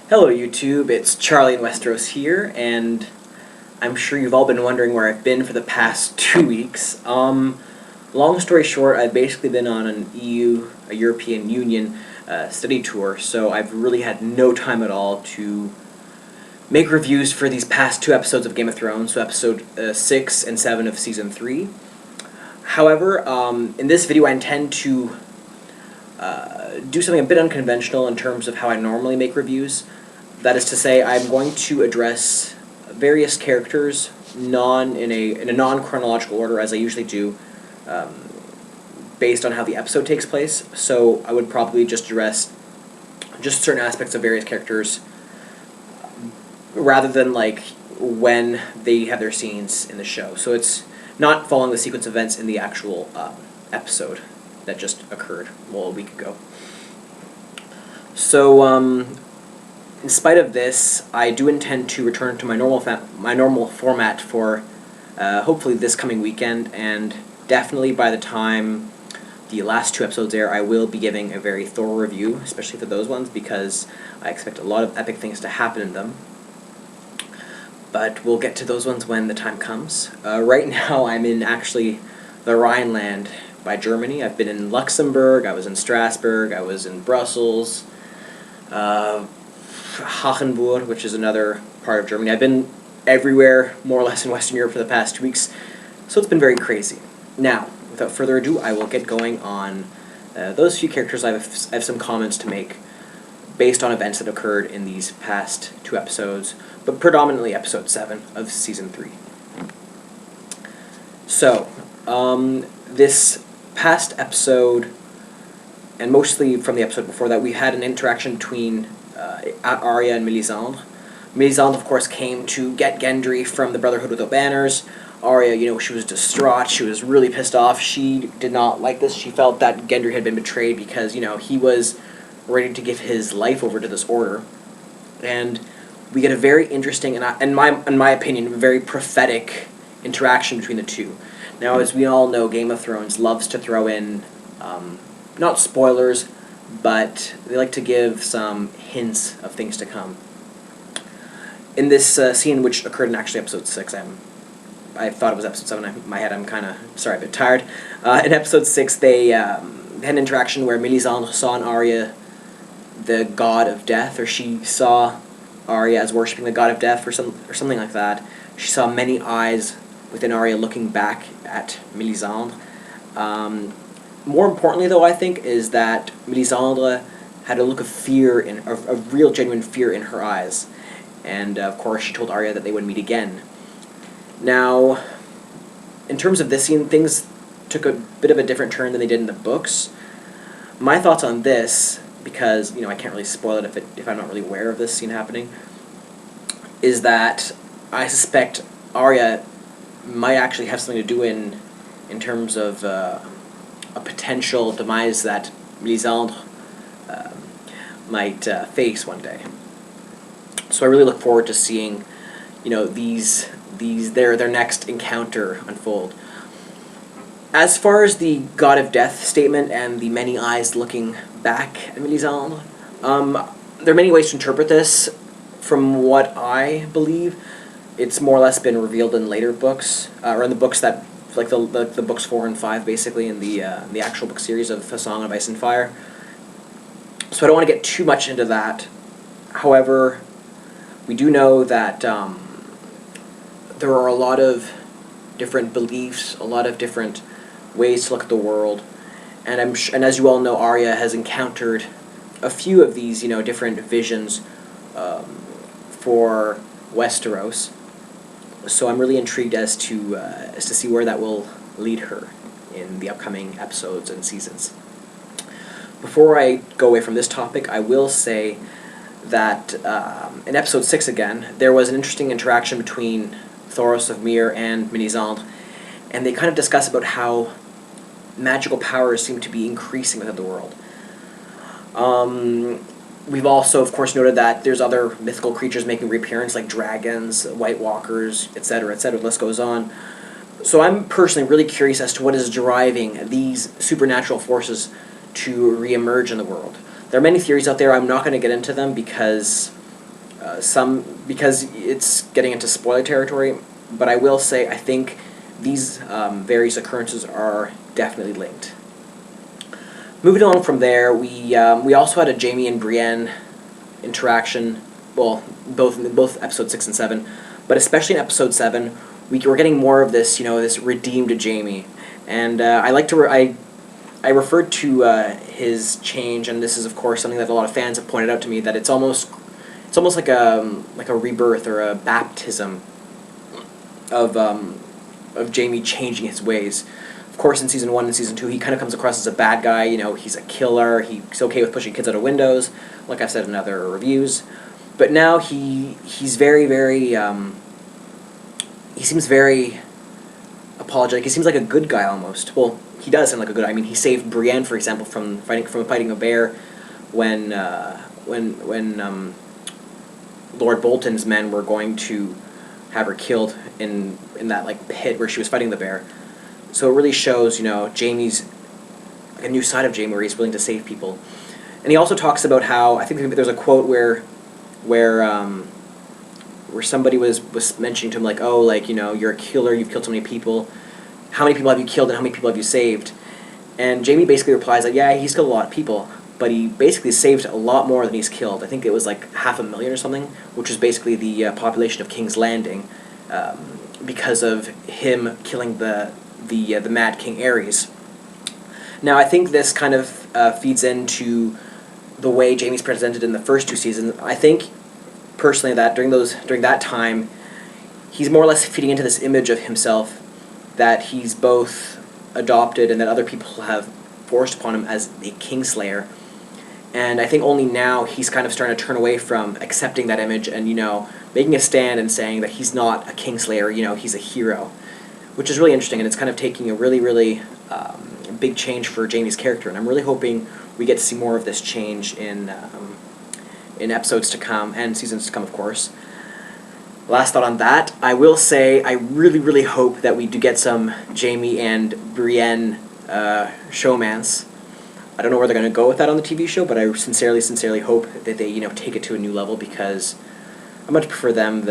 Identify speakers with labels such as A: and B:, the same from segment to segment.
A: Hello YouTube, it's Charlie in Westeros here, and I'm sure you've all been wondering where I've been for the past 2 weeks. Long story short, I've basically been on an a European Union study tour, so I've really had no time at all to make reviews for these past 2 episodes of Game of Thrones, so episode 6 and 7 of Season 3. However, in this video I intend to do something a bit unconventional in terms of how I normally make reviews. That is to say, I'm going to address various characters in a non-chronological order as I usually do, based on how the episode takes place. So I would probably just address just certain aspects of various characters rather than like when they have their scenes in the show. So it's not following the sequence of events in the actual episode that just occurred, a week ago. So, in spite of this, I do intend to return to my normal format for hopefully this coming weekend, and definitely by the time the last 2 episodes air, I will be giving a very thorough review, especially for those ones, because I expect a lot of epic things to happen in them. But we'll get to those ones when the time comes. Right now, I'm in actually the Rhineland by Germany. I've been in Luxembourg, I was in Strasbourg, I was in Brussels, Hachenburg, which is another part of Germany. I've been everywhere, more or less, in Western Europe for the past 2 weeks, so it's been very crazy. Now, without further ado, I will get going on those few characters. I have some comments to make based on events that occurred in these past 2 episodes, but predominantly episode 7 of Season 3. So, this past episode, and mostly from the episode before that, we had an interaction between Arya and Melisandre. Melisandre, of course, came to get Gendry from the Brotherhood without Banners. Arya, she was distraught. She was really pissed off. She did not like this. She felt that Gendry had been betrayed because, he was ready to give his life over to this order. And we get a very interesting, and in my opinion, very prophetic interaction between the two. Now, as we all know, Game of Thrones loves to throw in, not spoilers, but they like to give some hints of things to come. In this scene, which occurred in actually episode 6, I thought it was episode 7. In my head, I'm kind of, a bit tired. In episode 6, they had an interaction where Melisandre saw in Arya the god of death, or she saw Arya as worshipping the god of death, or something like that. She saw many eyes within Arya looking back at Melisandre. More importantly, though, I think, is that Melisandre had a look of fear, of real, genuine fear in her eyes. And, of course, she told Arya that they would meet again. Now, in terms of this scene, things took a bit of a different turn than they did in the books. My thoughts on this, because, I can't really spoil it if I'm not really aware of this scene happening, is that I suspect Arya might actually have something to do in terms of a potential demise that Melisandre might face one day. So I really look forward to seeing, their next encounter unfold. As far as the God of Death statement and the many eyes looking back at Melisandre, there are many ways to interpret this. From what I believe, it's more or less been revealed in later books, or in the books that, like the books 4 and 5, basically, in the actual book series of A Song of Ice and Fire. So I don't want to get too much into that. However, we do know that there are a lot of different beliefs, a lot of different ways to look at the world, and and as you all know, Arya has encountered a few of these, different visions for Westeros. So I'm really intrigued as to see where that will lead her in the upcoming episodes and seasons. Before I go away from this topic, I will say that in episode 6 again, there was an interesting interaction between Thoros of Myr and Melisandre, and they kind of discuss about how magical powers seem to be increasing within the world. We've also, of course, noted that there's other mythical creatures making reappearance, like dragons, White Walkers, etc., etc., the list goes on. So I'm personally really curious as to what is driving these supernatural forces to re-emerge in the world. There are many theories out there. I'm not going to get into them because because it's getting into spoiler territory, but I will say I think these various occurrences are definitely linked. Moving on from there, we also had a Jaime and Brienne interaction. Well, both episode 6 and 7, but especially in episode 7, we're getting more of this, this redeemed Jaime, and I like to I referred to his change, and this is of course something that a lot of fans have pointed out to me, that it's almost like a rebirth or a baptism of Jaime changing his ways. Of course, in Season 1 and Season 2, he kind of comes across as a bad guy. He's a killer. He's okay with pushing kids out of windows, like I've said in other reviews. But now he's very, very... he seems very apologetic. He seems like a good guy almost. Well, he does sound like a good guy. I mean, he saved Brienne, for example, from fighting a bear when Lord Bolton's men were going to have her killed in that pit where she was fighting the bear. So it really shows, Jaime's a new side of Jaime where he's willing to save people. And he also talks about how, I think there's a quote where somebody was mentioning to him you're a killer, you've killed so many people. How many people have you killed and how many people have you saved? And Jaime basically replies yeah, he's killed a lot of people, but he basically saved a lot more than he's killed. I think it was 500,000 or something, which is basically the population of King's Landing, because of him killing the Mad King Aerys. Now, I think this kind of feeds into the way Jaime's presented in the first 2 seasons. I think, personally, that during that time, he's more or less feeding into this image of himself that he's both adopted and that other people have forced upon him as a Kingslayer. And I think only now he's kind of starting to turn away from accepting that image and, making a stand and saying that he's not a Kingslayer, he's a hero. Which is really interesting, and it's kind of taking a really, really big change for Jaime's character. And I'm really hoping we get to see more of this change in episodes to come, and seasons to come, of course. Last thought on that, I will say I really, really hope that we do get some Jaime and Brienne showmance. I don't know where they're going to go with that on the TV show, but I sincerely, sincerely hope that they, take it to a new level, because I much prefer them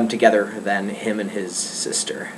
A: together than him and his sister.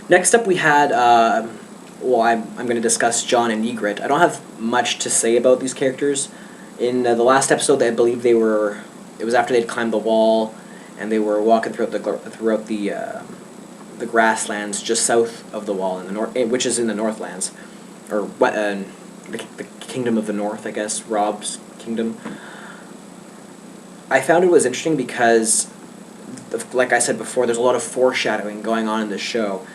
A: Next up, we had, I'm going to discuss Jon and Ygritte. I don't have much to say about these characters. In the last episode, I believe it was after they'd climbed the wall, and they were walking throughout the grasslands just south of the wall, in the north, which is in the Northlands, or the Kingdom of the North, I guess, Robb's kingdom. I found it was interesting because, like I said before, there's a lot of foreshadowing going on in this show.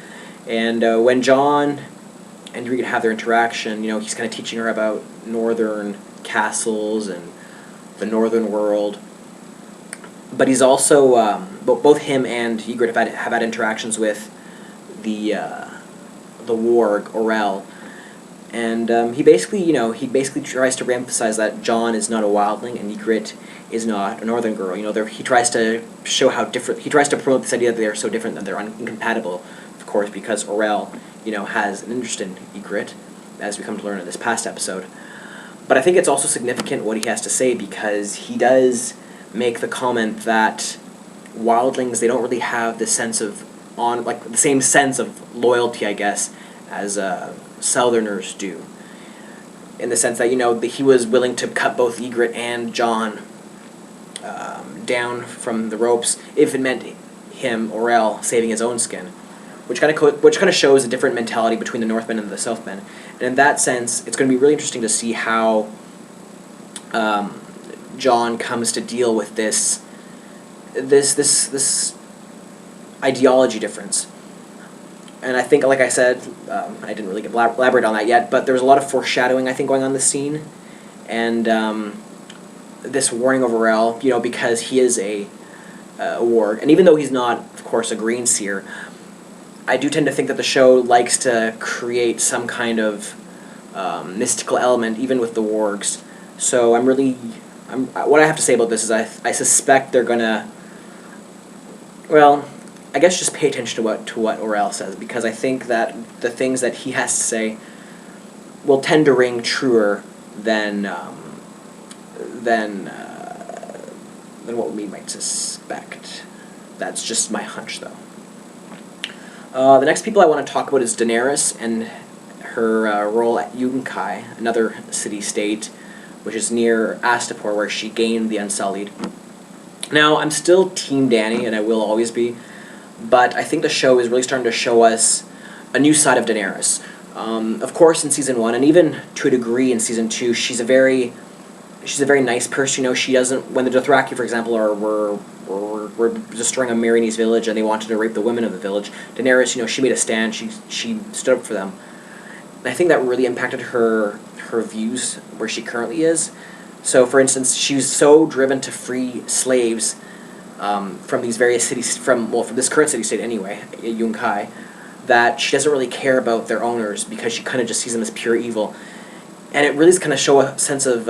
A: And when Jon and Ygritte have their interaction, he's kind of teaching her about northern castles and the northern world. But he's also, both him and Ygritte have had interactions with the warg, Orell. And he basically tries to reemphasize that Jon is not a wildling and Ygritte is not a northern girl. He tries to show how different. He tries to promote this idea that they are so different that they're incompatible. Of course, because Orell, has an interest in Ygritte, as we come to learn in this past episode. But I think it's also significant what he has to say, because he does make the comment that wildlings, they don't really have the the same sense of loyalty, I guess, as Southerners do. In the sense that, he was willing to cut both Ygritte and Jon down from the ropes if it meant him, Orell, saving his own skin. Which kind of shows a different mentality between the Northmen and the Southmen. And in that sense, it's going to be really interesting to see how Jon comes to deal with this ideology difference. And I think, like I said, I didn't really elaborate on that yet, but there was a lot of foreshadowing, I think, going on this scene. And this warning of Orell, because he is a warg. And even though he's not, of course, a green seer, I do tend to think that the show likes to create some kind of mystical element, even with the wargs. So what I have to say about this is I suspect they're gonna, I guess just pay attention to what Orell says, because I think that the things that he has to say will tend to ring truer than than what we might suspect. That's just my hunch, though. The next people I want to talk about is Daenerys and her role at Yunkai, another city-state, which is near Astapor, where she gained the Unsullied. Now, I'm still Team Dany, and I will always be, but I think the show is really starting to show us a new side of Daenerys. Of course, in Season 1, and even to a degree in Season 2, she's a very nice person. You know, she doesn't... When the Dothraki, for example, were destroying a Meereenese village and they wanted to rape the women of the village, Daenerys, you know, she made a stand. She stood up for them. And I think that really impacted her views where she currently is. So, for instance, she was so driven to free slaves from these various cities, from this current city-state anyway, Yunkai, that she doesn't really care about their owners because she kind of just sees them as pure evil. And it really is kind of show a sense of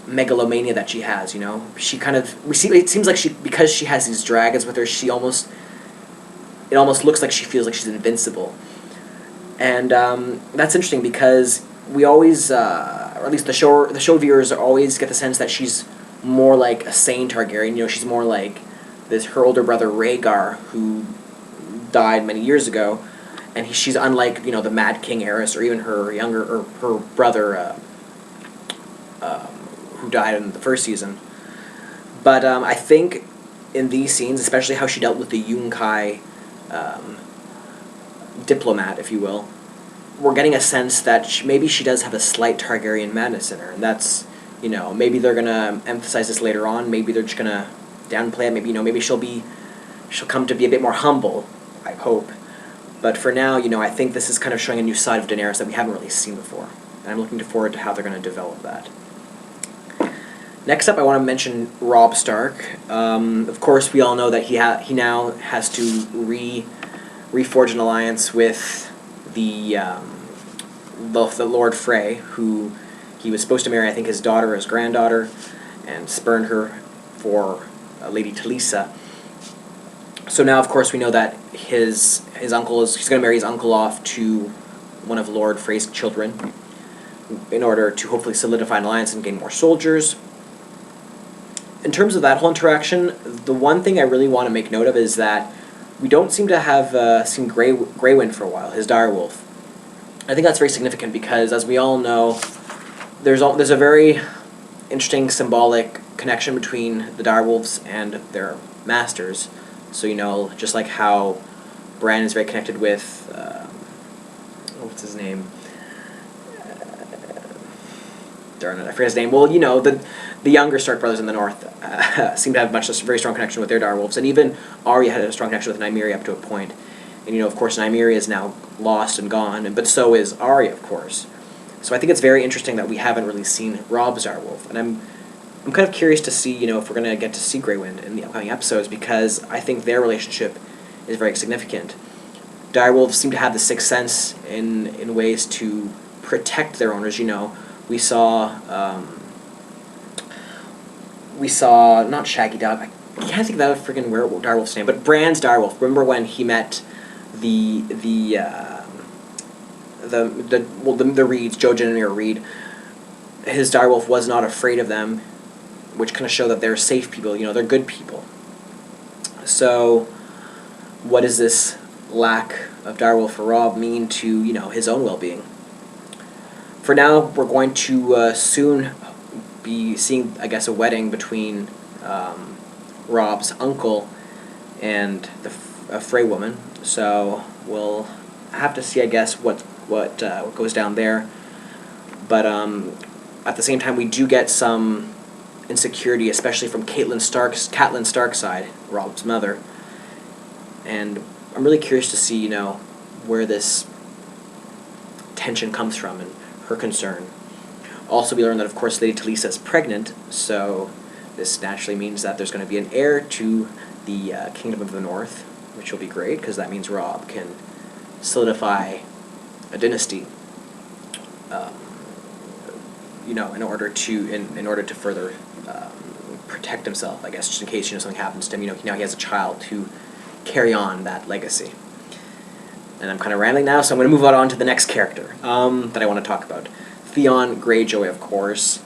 A: megalomania that she has, you know. She kind of... it seems like because she has these dragons with her, it almost looks like she feels like she's invincible. And that's interesting because we always, or at least the show viewers always get the sense that she's more like a sane Targaryen. You know, she's more like her older brother Rhaegar, who died many years ago, and she's unlike, you know, the Mad King Aerys, or even her brother who died in the first season. But I think in these scenes, especially how she dealt with the Yunkai diplomat, if you will, we're getting a sense that maybe she does have a slight Targaryen madness in her, and that's, you know, maybe they're gonna emphasize this later on. Maybe they're just gonna downplay it. Maybe, you know, maybe she'll come to be a bit more humble, I hope. But for now, you know, I think this is kind of showing a new side of Daenerys that we haven't really seen before, and I'm looking forward to how they're going to develop that. Next up, I want to mention Robb Stark. Of course, we all know that he now has to reforge an alliance with the Lord Frey, who he was supposed to marry, I think, his daughter or his granddaughter, and spurned her for Lady Talisa. So now, of course, we know that he's going to marry his uncle off to one of Lord Frey's children in order to hopefully solidify an alliance and gain more soldiers. In terms of that whole interaction, the one thing I really want to make note of is that we don't seem to have seen Grey Wind for a while, his direwolf. I think that's very significant because, as we all know, there's a very interesting symbolic connection between the direwolves and their masters. So, you know, just like how Bran is very connected with, what's his name? Darn it, I forget his name. Well, you know, the younger Stark brothers in the north seem to have a very strong connection with their direwolves. And even Arya had a strong connection with Nymeria up to a point. And, you know, of course, Nymeria is now lost and gone, but so is Arya, of course. So I think it's very interesting that we haven't really seen Robb's direwolf. And I'm kind of curious to see, you know, if we're going to get to see Grey Wind in the upcoming episodes, because I think their relationship is very significant. Direwolves seem to have the sixth sense in ways to protect their owners. You know, we saw not Shaggy Dog. I can't think of that freaking direwolf's name, but Bran's direwolf. Remember when he met the Reeds, Jojen and Reed? His direwolf was not afraid of them, which kind of show that they're safe people. You know, they're good people. So, what does this lack of direwolf for Robb mean to, you know, his own well-being? For now, we're going to soon be seeing, I guess, a wedding between Robb's uncle and a Frey woman. So we'll have to see, I guess, what goes down there. But at the same time, we do get some insecurity, especially from Catelyn Stark's side, Robb's mother. And I'm really curious to see, you know, where this tension comes from and her concern. Also, we learned that, of course, Lady Talisa is pregnant, so this naturally means that there's going to be an heir to the Kingdom of the North, which will be great, because that means Robb can solidify a dynasty, you know, in order to further protect himself, I guess, just in case, you know, something happens to him. You know, now he has a child to carry on that legacy. And I'm kind of rambling now, so I'm going to move on to the next character that I want to talk about. Theon Greyjoy, of course.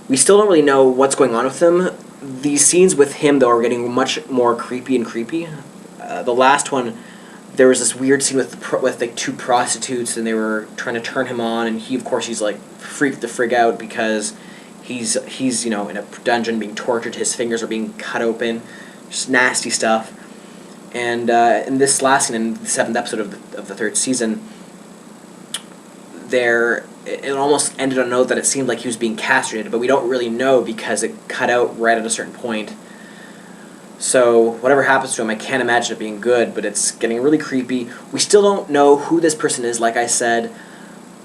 A: We still don't really know what's going on with him. these scenes with him, though, are getting much more creepy and creepy. The last one, there was this weird scene with like two prostitutes, and they were trying to turn him on, and he, of course, he's like freaked the frig out because he's in a dungeon being tortured. His fingers are being cut open, just nasty stuff. And in this last scene, in the 7th episode of the 3rd season, it almost ended on a note that it seemed like he was being castrated, but we don't really know because it cut out right at a certain point. So whatever happens to him, I can't imagine it being good, but it's getting really creepy. We still don't know who this person is, like I said,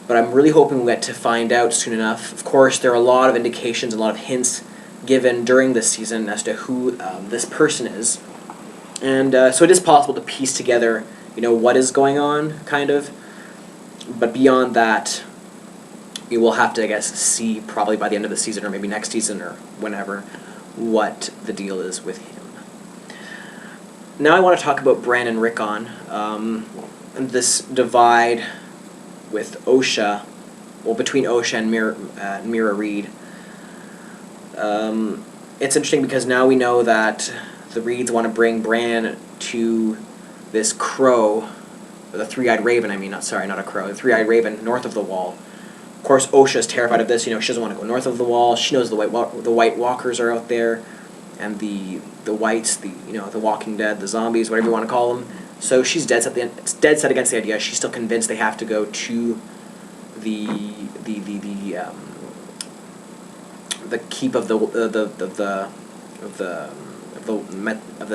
A: but I'm really hoping we get to find out soon enough. Of course, there are a lot of indications, a lot of hints given during this season as to who this person is. And so it is possible to piece together, what is going on, kind of. But beyond that, you will have to, I guess, see probably by the end of the season or maybe next season or whenever what the deal is with him. Now I want to talk about Bran and Rickon, and this divide with Osha, between Osha and Mira Reed. It's interesting because now we know that the Reeds want to bring Bran to this crow, or the three-eyed raven, not a crow, the three-eyed raven north of the wall. Of course, Osha is terrified of this. She doesn't want to go north of the wall. She knows the White Walkers are out there, and the Whites, the Walking Dead, the zombies, whatever you want to call them. So she's dead set against the idea. She's still convinced they have to go to the keep of the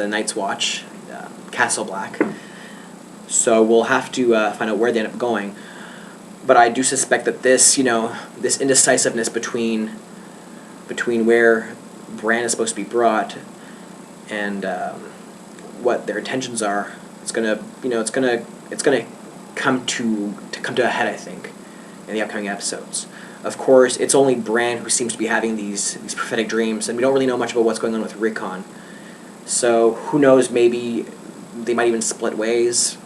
A: Night's Watch, Castle Black. So we'll have to find out where they end up going. But I do suspect that this indecisiveness between where Bran is supposed to be brought and what their intentions are, it's gonna come to a head, I think, in the upcoming episodes. Of course, it's only Bran who seems to be having these prophetic dreams, and we don't really know much about what's going on with Rickon. So who knows? Maybe they might even split ways.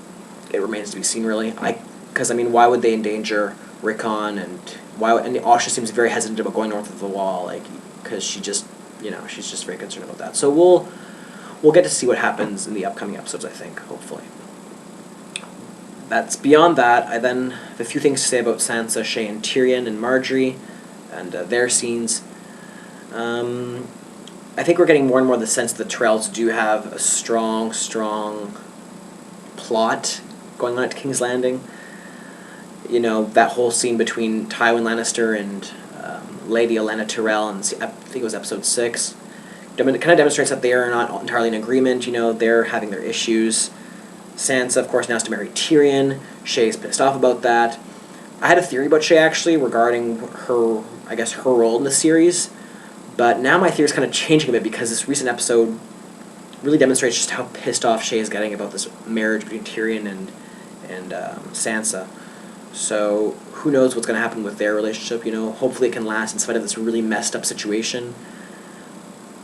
A: It remains to be seen, really. Because why would they endanger Rickon, and Asha seems very hesitant about going north of the wall, because she's just very concerned about that. So we'll get to see what happens in the upcoming episodes, I think, hopefully. That's beyond that. I then have a few things to say about Sansa, Shae, and Tyrion, and Marjorie, and their scenes. I think we're getting more and more the sense that the Tyrells do have a strong plot going on at King's Landing. That whole scene between Tywin Lannister and Lady Olenna Tyrell, and I think it was episode 6, kind of demonstrates that they are not entirely in agreement. They're having their issues. Sansa, of course, now has to marry Tyrion. Shae's pissed off about that. I had a theory about Shae, actually, regarding her role in the series, but now my theory is kind of changing a bit because this recent episode really demonstrates just how pissed off Shae is getting about this marriage between Tyrion and Sansa. So who knows what's going to happen with their relationship? Hopefully it can last in spite of this really messed up situation,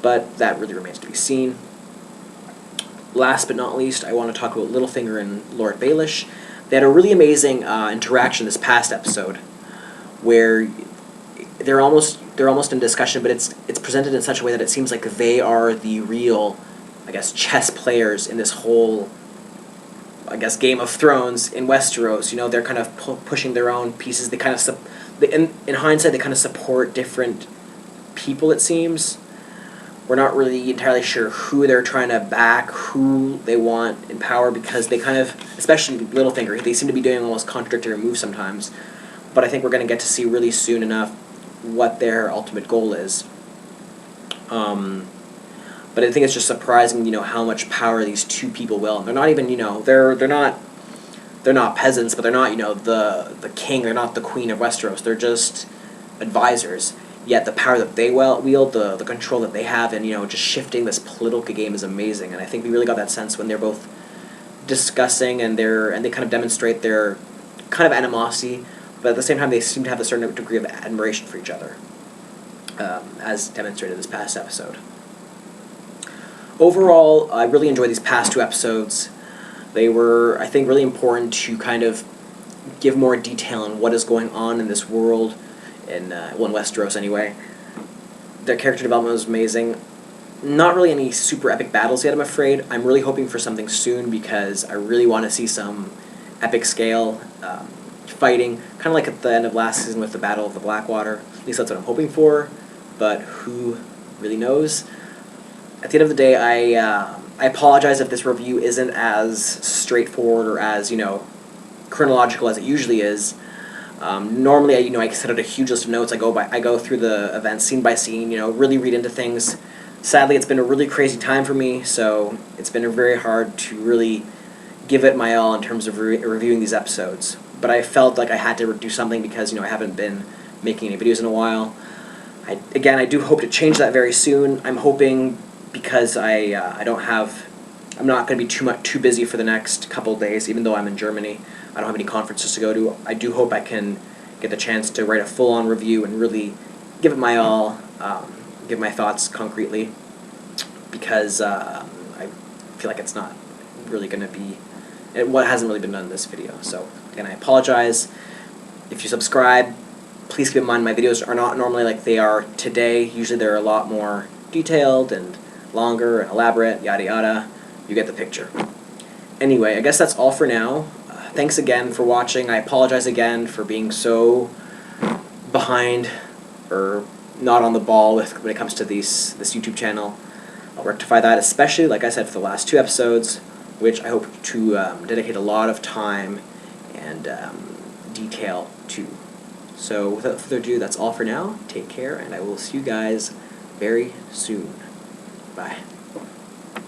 A: but that really remains to be seen. Last but not least, I want to talk about Littlefinger and Lord Baelish. They had a really amazing interaction this past episode, where they're almost in discussion, but it's presented in such a way that it seems like they are the real, chess players in this whole, Game of Thrones in Westeros. They're kind of pushing their own pieces. They kind of in hindsight, they kind of support different people. It seems. We're not really entirely sure who they're trying to back, who they want in power, because they kind of, especially Littlefinger, they seem to be doing almost contradictory moves sometimes. But I think we're going to get to see really soon enough what their ultimate goal is. But I think it's just surprising, how much power these two people will. They're not even, they're not peasants, but they're not, the king. They're not the queen of Westeros. They're just advisors. Yet the power that they wield, the control that they have, and just shifting this political game is amazing. And I think we really got that sense when they're both discussing and they kind of demonstrate their kind of animosity, but at the same time they seem to have a certain degree of admiration for each other, as demonstrated this past episode. Overall, I really enjoyed these past 2 episodes. They were, I think, really important to kind of give more detail on what is going on in this world. In Westeros anyway. Their character development was amazing. Not really any super epic battles yet, I'm afraid. I'm really hoping for something soon because I really want to see some epic scale fighting, kind of like at the end of last season with the Battle of the Blackwater. At least that's what I'm hoping for, but who really knows? At the end of the day, I apologize if this review isn't as straightforward or as, chronological as it usually is. Normally, I set out a huge list of notes. I go through the events scene by scene, really read into things. Sadly, it's been a really crazy time for me, so it's been very hard to really give it my all in terms of reviewing these episodes. But I felt like I had to do something because, I haven't been making any videos in a while. I do hope to change that very soon. I'm hoping because I'm not going to be too busy for the next couple of days, even though I'm in Germany. I don't have any conferences to go to. I do hope I can get the chance to write a full-on review and really give it my all, give my thoughts concretely, because I feel like it's not really going to be, what hasn't really been done in this video. So again, I apologize. If you subscribe, please keep in mind my videos are not normally like they are today. Usually they're a lot more detailed and longer and elaborate, yada yada. You get the picture. Anyway, I guess that's all for now. Thanks again for watching. I apologize again for being so behind or not on the ball when it comes to this YouTube channel. I'll rectify that, especially, like I said, for the last 2 episodes, which I hope to dedicate a lot of time and detail to. So without further ado, that's all for now. Take care, and I will see you guys very soon. Bye.